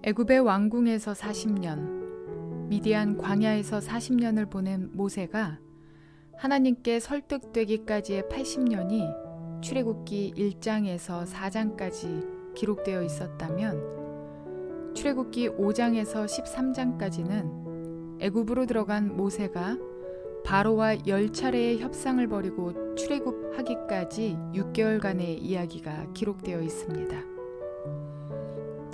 애굽의 왕궁에서 40년, 미디안 광야에서 40년을 보낸 모세가 하나님께 설득되기까지의 80년이 출애굽기 1장에서 4장까지 기록되어 있었다면 출애굽기 5장에서 13장까지는 애굽으로 들어간 모세가 바로와 10차례의 협상을 벌이고 출애굽하기까지 6개월간의 이야기가 기록되어 있습니다.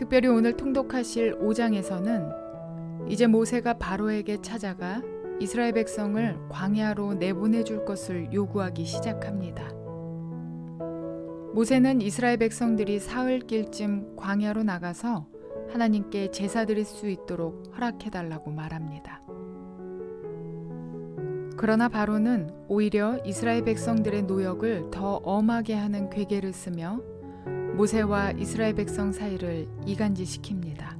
특별히 오늘 통독하실 5장에서는 이제 모세가 바로에게 찾아가 이스라엘 백성을 광야로 내보내줄 것을 요구하기 시작합니다. 모세는 이스라엘 백성들이 사흘길쯤 광야로 나가서 하나님께 제사 드릴 수 있도록 허락해달라고 말합니다. 그러나 바로는 오히려 이스라엘 백성들의 노역을 더 엄하게 하는 괴계를 쓰며 모세와 이스라엘 백성 사이를 이간질시킵니다.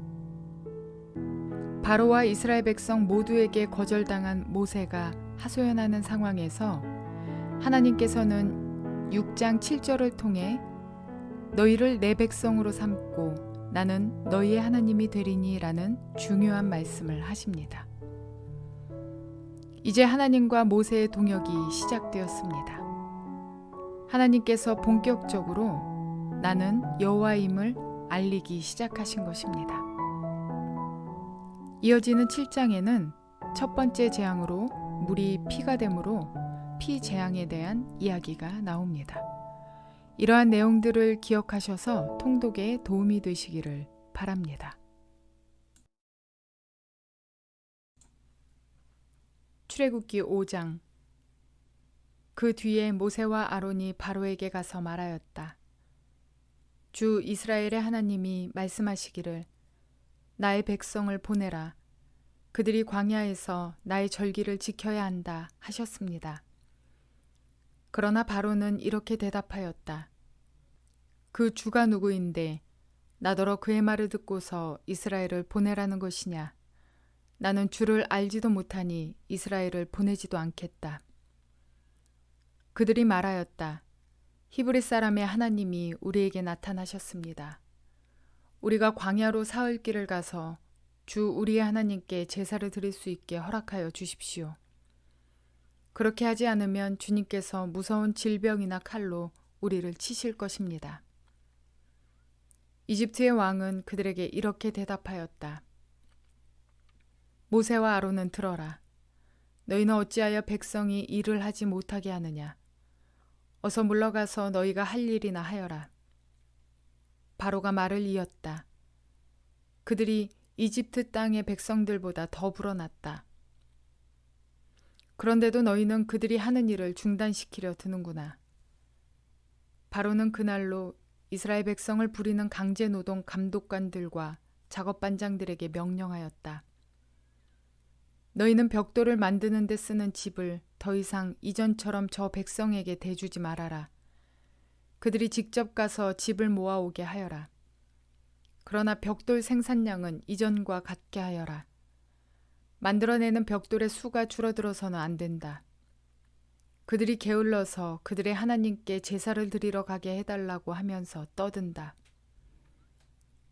바로와 이스라엘 백성 모두에게 거절당한 모세가 하소연하는 상황에서 하나님께서는 6장 7절을 통해 너희를 내 백성으로 삼고 나는 너희의 하나님이 되리니 라는 중요한 말씀을 하십니다. 이제 하나님과 모세의 동역이 시작되었습니다. 하나님께서 본격적으로 나는 여호와임을 알리기 시작하신 것입니다. 이어지는 7장에는 첫 번째 재앙으로 물이 피가 되므로 피재앙에 대한 이야기가 나옵니다. 이러한 내용들을 기억하셔서 통독에 도움이 되시기를 바랍니다. 출애굽기 5장. 그 뒤에 모세와 아론이 바로에게 가서 말하였다. 주 이스라엘의 하나님이 말씀하시기를 나의 백성을 보내라. 그들이 광야에서 나의 절기를 지켜야 한다 하셨습니다. 그러나 바로는 이렇게 대답하였다. 그 주가 누구인데 나더러 그의 말을 듣고서 이스라엘을 보내라는 것이냐. 나는 주를 알지도 못하니 이스라엘을 보내지도 않겠다. 그들이 말하였다. 히브리 사람의 하나님이 우리에게 나타나셨습니다. 우리가 광야로 사흘길을 가서 주 우리의 하나님께 제사를 드릴 수 있게 허락하여 주십시오. 그렇게 하지 않으면 주님께서 무서운 질병이나 칼로 우리를 치실 것입니다. 이집트의 왕은 그들에게 이렇게 대답하였다. 모세와 아론은 들어라. 너희는 어찌하여 백성이 일을 하지 못하게 하느냐. 어서 물러가서 너희가 할 일이나 하여라. 바로가 말을 이었다. 그들이 이집트 땅의 백성들보다 더 불어났다. 그런데도 너희는 그들이 하는 일을 중단시키려 드는구나. 바로는 그날로 이스라엘 백성을 부리는 강제노동 감독관들과 작업반장들에게 명령하였다. 너희는 벽돌을 만드는 데 쓰는 집을 더 이상 이전처럼 저 백성에게 대주지 말아라. 그들이 직접 가서 집을 모아오게 하여라. 그러나 벽돌 생산량은 이전과 같게 하여라. 만들어내는 벽돌의 수가 줄어들어서는 안 된다. 그들이 게을러서 그들의 하나님께 제사를 드리러 가게 해달라고 하면서 떠든다.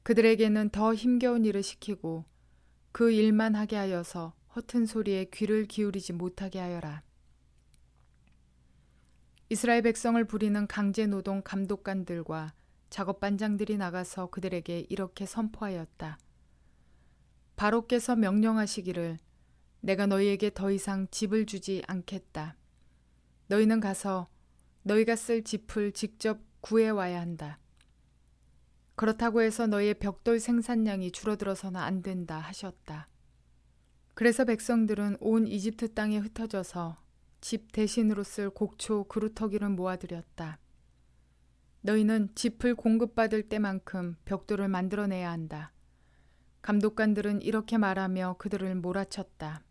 그들에게는 더 힘겨운 일을 시키고 그 일만 하게 하여서 허튼 소리에 귀를 기울이지 못하게 하여라. 이스라엘 백성을 부리는 강제노동 감독관들과 작업반장들이 나가서 그들에게 이렇게 선포하였다. 바로께서 명령하시기를 내가 너희에게 더 이상 집을 주지 않겠다. 너희는 가서 너희가 쓸 짚을 직접 구해와야 한다. 그렇다고 해서 너희의 벽돌 생산량이 줄어들어서는 안 된다 하셨다. 그래서 백성들은 온 이집트 땅에 흩어져서 집 대신으로 쓸 곡초 그루터기를 모아들였다. 너희는 짚을 공급받을 때만큼 벽돌을 만들어내야 한다. 감독관들은 이렇게 말하며 그들을 몰아쳤다.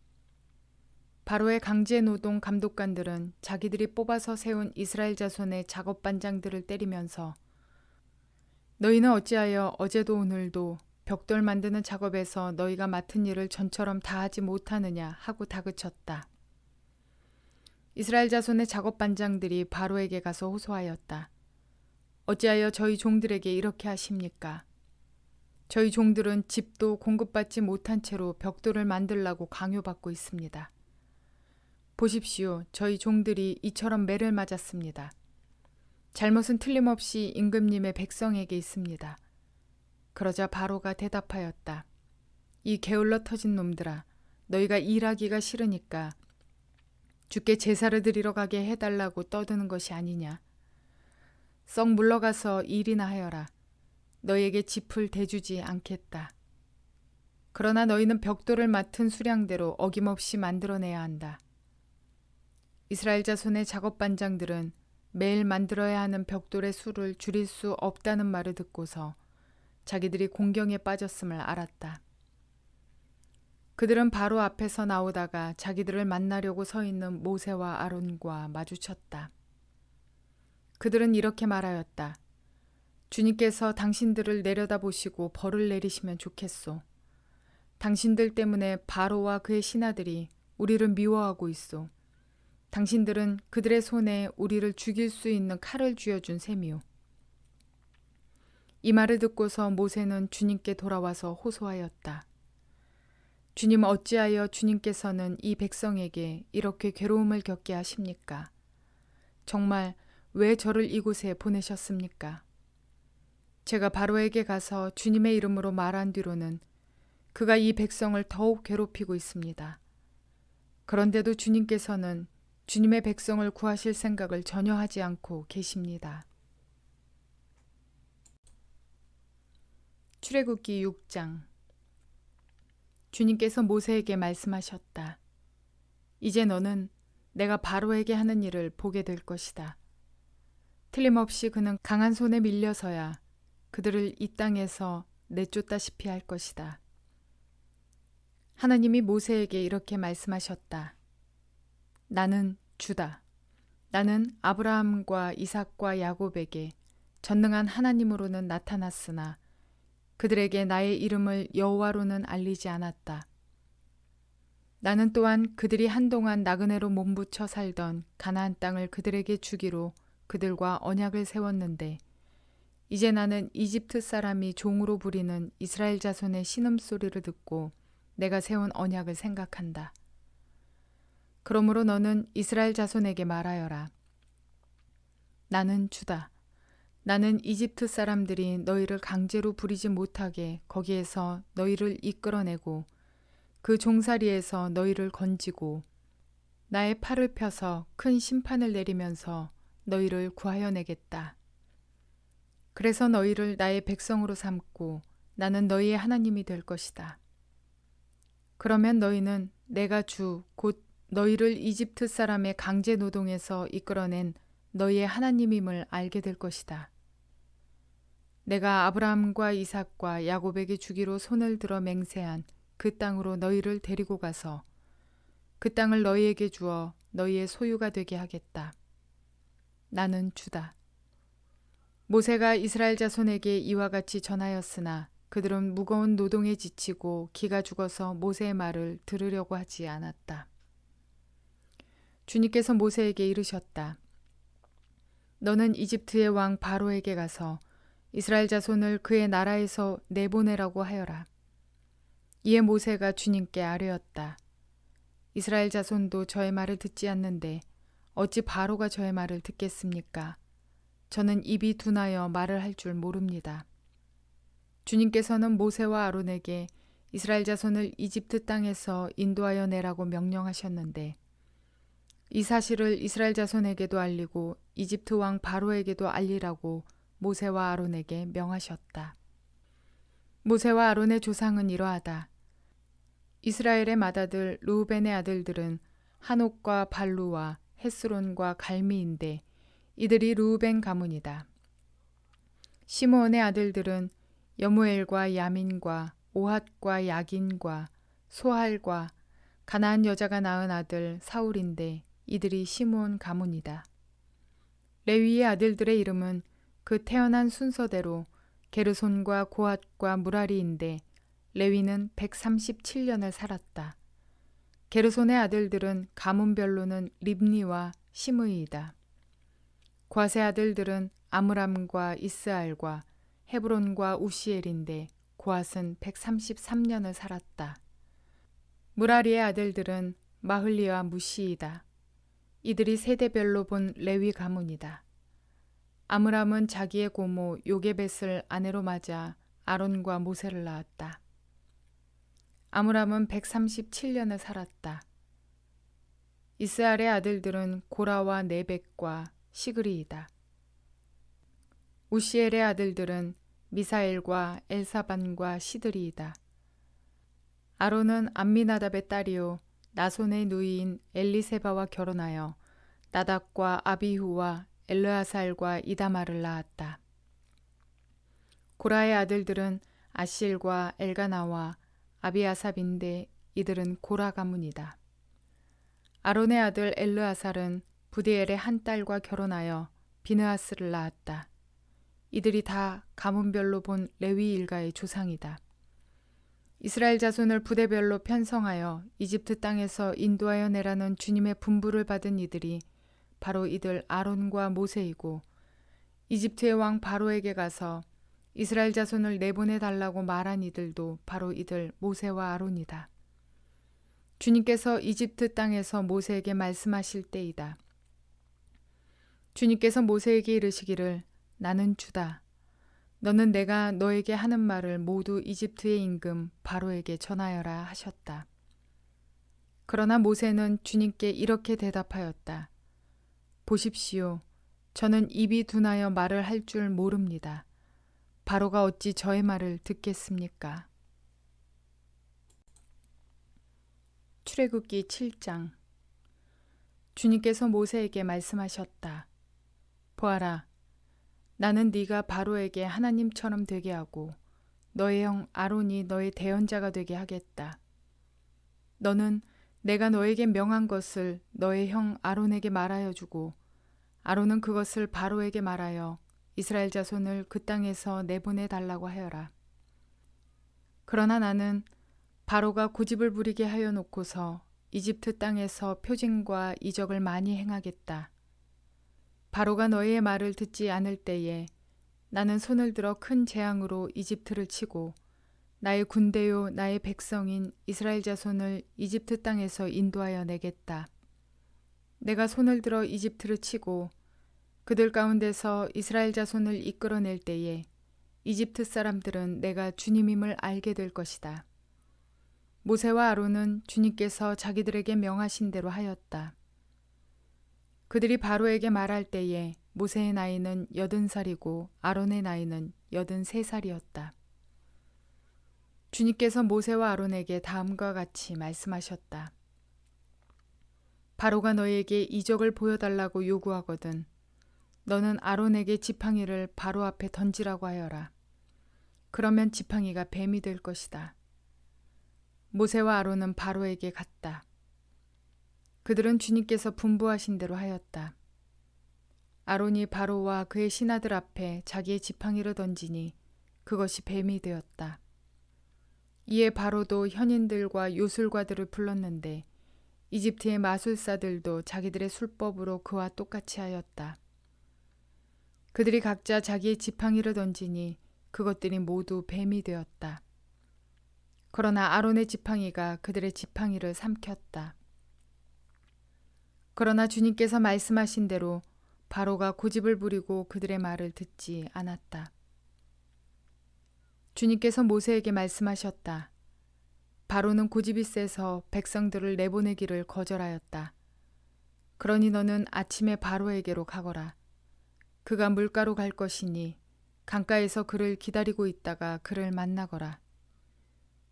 바로의 강제노동 감독관들은 자기들이 뽑아서 세운 이스라엘 자손의 작업반장들을 때리면서 너희는 어찌하여 어제도 오늘도 벽돌 만드는 작업에서 너희가 맡은 일을 전처럼 다 하지 못하느냐 하고 다그쳤다. 이스라엘 자손의 작업반장들이 바로에게 가서 호소하였다. 어찌하여 저희 종들에게 이렇게 하십니까? 저희 종들은 집도 공급받지 못한 채로 벽돌을 만들라고 강요받고 있습니다. 보십시오. 저희 종들이 이처럼 매를 맞았습니다. 잘못은 틀림없이 임금님의 백성에게 있습니다. 그러자 바로가 대답하였다. 이 게을러 터진 놈들아, 너희가 일하기가 싫으니까 주께 제사를 드리러 가게 해달라고 떠드는 것이 아니냐. 썩 물러가서 일이나 하여라. 너희에게 짚을 대주지 않겠다. 그러나 너희는 벽돌을 맡은 수량대로 어김없이 만들어내야 한다. 이스라엘 자손의 작업반장들은 매일 만들어야 하는 벽돌의 수를 줄일 수 없다는 말을 듣고서 자기들이 공경에 빠졌음을 알았다. 그들은 바로 앞에서 나오다가 자기들을 만나려고 서 있는 모세와 아론과 마주쳤다. 그들은 이렇게 말하였다. 주님께서 당신들을 내려다보시고 벌을 내리시면 좋겠소. 당신들 때문에 바로와 그의 신하들이 우리를 미워하고 있소. 당신들은 그들의 손에 우리를 죽일 수 있는 칼을 쥐어준 셈이오. 이 말을 듣고서 모세는 주님께 돌아와서 호소하였다. 주님, 어찌하여 주님께서는 이 백성에게 이렇게 괴로움을 겪게 하십니까? 정말 왜 저를 이곳에 보내셨습니까? 제가 바로에게 가서 주님의 이름으로 말한 뒤로는 그가 이 백성을 더욱 괴롭히고 있습니다. 그런데도 주님께서는 주님의 백성을 구하실 생각을 전혀 하지 않고 계십니다. 출애굽기 6장. 주님께서 모세에게 말씀하셨다. 이제 너는 내가 바로에게 하는 일을 보게 될 것이다. 틀림없이 그는 강한 손에 밀려서야 그들을 이 땅에서 내쫓다시피 할 것이다. 하나님이 모세에게 이렇게 말씀하셨다. 나는 주다. 나는 아브라함과 이삭과 야곱에게 전능한 하나님으로는 나타났으나 그들에게 나의 이름을 여호와로는 알리지 않았다. 나는 또한 그들이 한동안 나그네로 몸부쳐 살던 가나안 땅을 그들에게 주기로 그들과 언약을 세웠는데 이제 나는 이집트 사람이 종으로 부리는 이스라엘 자손의 신음소리를 듣고 내가 세운 언약을 생각한다. 그러므로 너는 이스라엘 자손에게 말하여라. 나는 주다. 나는 이집트 사람들이 너희를 강제로 부리지 못하게 거기에서 너희를 이끌어내고 그 종살이에서 너희를 건지고 나의 팔을 펴서 큰 심판을 내리면서 너희를 구하여 내겠다. 그래서 너희를 나의 백성으로 삼고 나는 너희의 하나님이 될 것이다. 그러면 너희는 내가 주 곧 너희를 이집트 사람의 강제 노동에서 이끌어낸 너희의 하나님임을 알게 될 것이다. 내가 아브라함과 이삭과 야곱에게 주기로 손을 들어 맹세한 그 땅으로 너희를 데리고 가서 그 땅을 너희에게 주어 너희의 소유가 되게 하겠다. 나는 주다. 모세가 이스라엘 자손에게 이와 같이 전하였으나 그들은 무거운 노동에 지치고 기가 죽어서 모세의 말을 들으려고 하지 않았다. 주님께서 모세에게 이르셨다. 너는 이집트의 왕 바로에게 가서 이스라엘 자손을 그의 나라에서 내보내라고 하여라. 이에 모세가 주님께 아뢰었다. 이스라엘 자손도 저의 말을 듣지 않는데 어찌 바로가 저의 말을 듣겠습니까? 저는 입이 둔하여 말을 할 줄 모릅니다. 주님께서는 모세와 아론에게 이스라엘 자손을 이집트 땅에서 인도하여 내라고 명령하셨는데 이 사실을 이스라엘 자손에게도 알리고 이집트 왕 바로에게도 알리라고 모세와 아론에게 명하셨다. 모세와 아론의 조상은 이러하다. 이스라엘의 맏아들 르우벤의 아들들은 한옥과 발루와 헤스론과 갈미인데 이들이 르우벤 가문이다. 시므온의 아들들은 여무엘과 야민과 오핫과 야긴과 소할과 가나안 여자가 낳은 아들 사울인데 이들이 시므온 가문이다. 레위의 아들들의 이름은 그 태어난 순서대로 게르손과 고핫과 무라리인데 레위는 137년을 살았다. 게르손의 아들들은 가문별로는 립니와 시므이이다. 꽌의 아들들은 아므람과 이스알과 헤브론과 우시엘인데 고앗은 133년을 살았다. 무라리의 아들들은 마흘리와 무시이다. 이들이 세대별로 본 레위 가문이다. 아므람은 자기의 고모 요게벳을 아내로 맞아 아론과 모세를 낳았다. 아므람은 137년을 살았다. 이스라엘의 아들들은 고라와 네벡과 시그리이다. 우시엘의 아들들은 미사엘과 엘사반과 시드리이다. 아론은 암미나답의 딸이요 나손의 누이인 엘리세바와 결혼하여 나답과 아비후와 엘르아살과 이다말을 낳았다. 고라의 아들들은 아실과 엘가나와 아비아삽인데 이들은 고라 가문이다. 아론의 아들 엘르아살은 부디엘의 한 딸과 결혼하여 비느하스를 낳았다. 이들이 다 가문별로 본 레위 일가의 조상이다. 이스라엘 자손을 부대별로 편성하여 이집트 땅에서 인도하여 내라는 주님의 분부를 받은 이들이 바로 이들 아론과 모세이고, 이집트의 왕 바로에게 가서 이스라엘 자손을 내보내달라고 말한 이들도 바로 이들 모세와 아론이다. 주님께서 이집트 땅에서 모세에게 말씀하실 때이다. 주님께서 모세에게 이르시기를 나는 주다. 너는 내가 너에게 하는 말을 모두 이집트의 임금 바로에게 전하여라 하셨다. 그러나 모세는 주님께 이렇게 대답하였다. 보십시오. 저는 입이 둔하여 말을 할 줄 모릅니다. 바로가 어찌 저의 말을 듣겠습니까? 출애굽기 7장. 주님께서 모세에게 말씀하셨다. 보아라, 나는 네가 바로에게 하나님처럼 되게 하고 너의 형 아론이 너의 대언자가 되게 하겠다. 너는 내가 너에게 명한 것을 너의 형 아론에게 말하여 주고 아론은 그것을 바로에게 말하여 이스라엘 자손을 그 땅에서 내보내 달라고 하여라. 그러나 나는 바로가 고집을 부리게 하여 놓고서 이집트 땅에서 표징과 이적을 많이 행하겠다. 바로가 너희의 말을 듣지 않을 때에 나는 손을 들어 큰 재앙으로 이집트를 치고 나의 군대요 나의 백성인 이스라엘 자손을 이집트 땅에서 인도하여 내겠다. 내가 손을 들어 이집트를 치고 그들 가운데서 이스라엘 자손을 이끌어낼 때에 이집트 사람들은 내가 주님임을 알게 될 것이다. 모세와 아론은 주님께서 자기들에게 명하신 대로 하였다. 그들이 바로에게 말할 때에 모세의 나이는 80살이고 아론의 나이는 83살이었다. 주님께서 모세와 아론에게 다음과 같이 말씀하셨다. 바로가 너희에게 이적을 보여달라고 요구하거든 너는 아론에게 지팡이를 바로 앞에 던지라고 하여라. 그러면 지팡이가 뱀이 될 것이다. 모세와 아론은 바로에게 갔다. 그들은 주님께서 분부하신 대로 하였다. 아론이 바로와 그의 신하들 앞에 자기의 지팡이를 던지니 그것이 뱀이 되었다. 이에 바로도 현인들과 요술가들을 불렀는데 이집트의 마술사들도 자기들의 술법으로 그와 똑같이 하였다. 그들이 각자 자기의 지팡이를 던지니 그것들이 모두 뱀이 되었다. 그러나 아론의 지팡이가 그들의 지팡이를 삼켰다. 그러나 주님께서 말씀하신 대로 바로가 고집을 부리고 그들의 말을 듣지 않았다. 주님께서 모세에게 말씀하셨다. 바로는 고집이 세서 백성들을 내보내기를 거절하였다. 그러니 너는 아침에 바로에게로 가거라. 그가 물가로 갈 것이니 강가에서 그를 기다리고 있다가 그를 만나거라.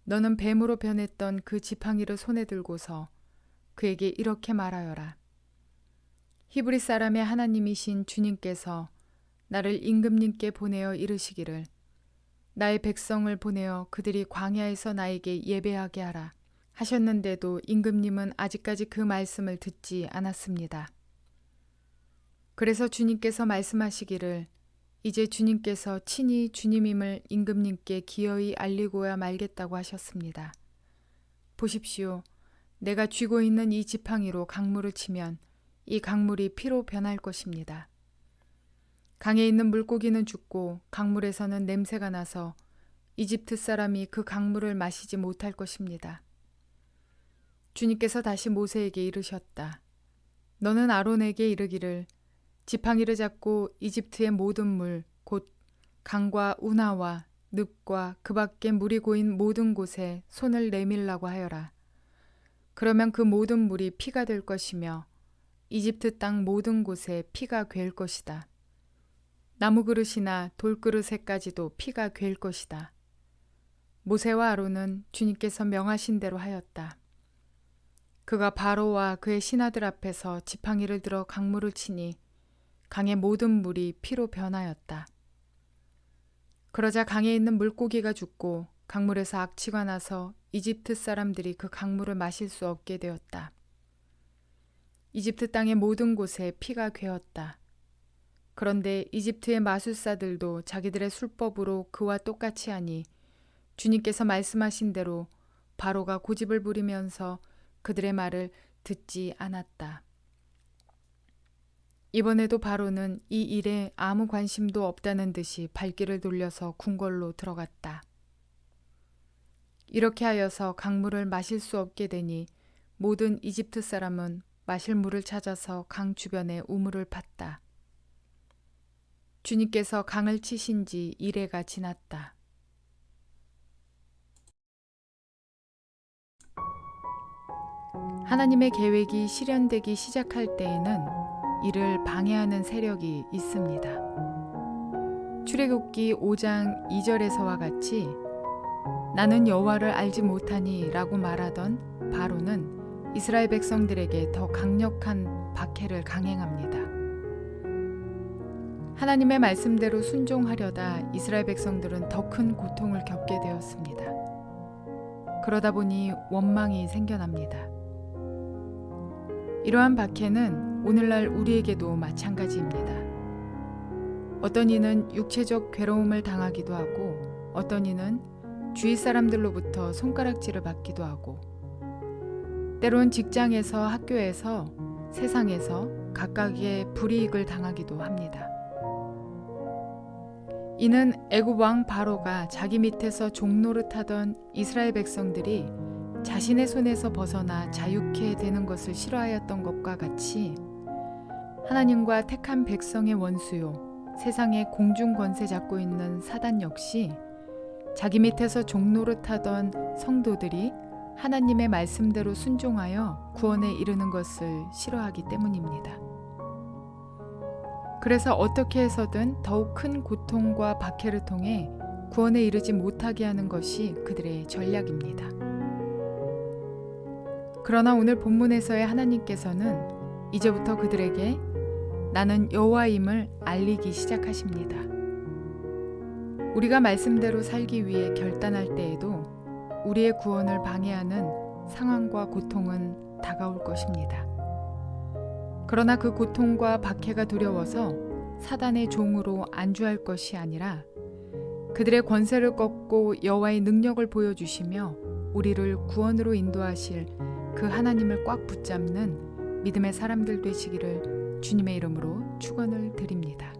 너는 뱀으로 변했던 그 지팡이를 손에 들고서 그에게 이렇게 말하여라. 히브리 사람의 하나님이신 주님께서 나를 임금님께 보내어 이르시기를 나의 백성을 보내어 그들이 광야에서 나에게 예배하게 하라 하셨는데도 임금님은 아직까지 그 말씀을 듣지 않았습니다. 그래서 주님께서 말씀하시기를 이제 주님께서 친히 주님임을 임금님께 기어이 알리고야 말겠다고 하셨습니다. 보십시오. 내가 쥐고 있는 이 지팡이로 강물을 치면 이 강물이 피로 변할 것입니다. 강에 있는 물고기는 죽고 강물에서는 냄새가 나서 이집트 사람이 그 강물을 마시지 못할 것입니다. 주님께서 다시 모세에게 이르셨다. 너는 아론에게 이르기를 지팡이를 잡고 이집트의 모든 물, 곧 강과 운하와 늪과 그 밖에 물이 고인 모든 곳에 손을 내밀라고 하여라. 그러면 그 모든 물이 피가 될 것이며 이집트 땅 모든 곳에 피가 괴일 것이다. 나무 그릇이나 돌그릇에까지도 피가 괴일 것이다. 모세와 아론은 주님께서 명하신 대로 하였다. 그가 바로와 그의 신하들 앞에서 지팡이를 들어 강물을 치니 강의 모든 물이 피로 변하였다. 그러자 강에 있는 물고기가 죽고 강물에서 악취가 나서 이집트 사람들이 그 강물을 마실 수 없게 되었다. 이집트 땅의 모든 곳에 피가 괴었다. 그런데 이집트의 마술사들도 자기들의 술법으로 그와 똑같이 하니 주님께서 말씀하신 대로 바로가 고집을 부리면서 그들의 말을 듣지 않았다. 이번에도 바로는 이 일에 아무 관심도 없다는 듯이 발길을 돌려서 궁궐로 들어갔다. 이렇게 하여서 강물을 마실 수 없게 되니 모든 이집트 사람은 마실 물을 찾아서 강 주변에 우물을 팠다. 주님께서 강을 치신 지 이래가 지났다. 하나님의 계획이 실현되기 시작할 때에는 이를 방해하는 세력이 있습니다. 출애굽기 5장 2절에서와 같이 나는 여호와를 알지 못하니 라고 말하던 바로는 이스라엘 백성들에게 더 강력한 박해를 강행합니다. 하나님의 말씀대로 순종하려다 이스라엘 백성들은 더 큰 고통을 겪게 되었습니다. 그러다 보니 원망이 생겨납니다. 이러한 박해는 오늘날 우리에게도 마찬가지입니다. 어떤 이는 육체적 괴로움을 당하기도 하고 어떤 이는 주위 사람들로부터 손가락질을 받기도 하고 때론 직장에서 학교에서 세상에서 각각의 불이익을 당하기도 합니다. 이는 애굽 왕 바로가 자기 밑에서 종노릇하던 이스라엘 백성들이 자신의 손에서 벗어나 자유케 되는 것을 싫어하였던 것과 같이 하나님과 택한 백성의 원수요 세상의 공중 권세 잡고 있는 사단 역시 자기 밑에서 종노릇하던 성도들이 하나님의 말씀대로 순종하여 구원에 이르는 것을 싫어하기 때문입니다. 그래서 어떻게 해서든 더욱 큰 고통과 박해를 통해 구원에 이르지 못하게 하는 것이 그들의 전략입니다. 그러나 오늘 본문에서의 하나님께서는 이제부터 그들에게 나는 여호와임을 알리기 시작하십니다. 우리가 말씀대로 살기 위해 결단할 때에도 우리의 구원을 방해하는 상황과 고통은 다가올 것입니다. 그러나 그 고통과 박해가 두려워서 사단의 종으로 안주할 것이 아니라 그들의 권세를 꺾고 여호와의 능력을 보여주시며 우리를 구원으로 인도하실 그 하나님을 꽉 붙잡는 믿음의 사람들 되시기를 주님의 이름으로 축원을 드립니다.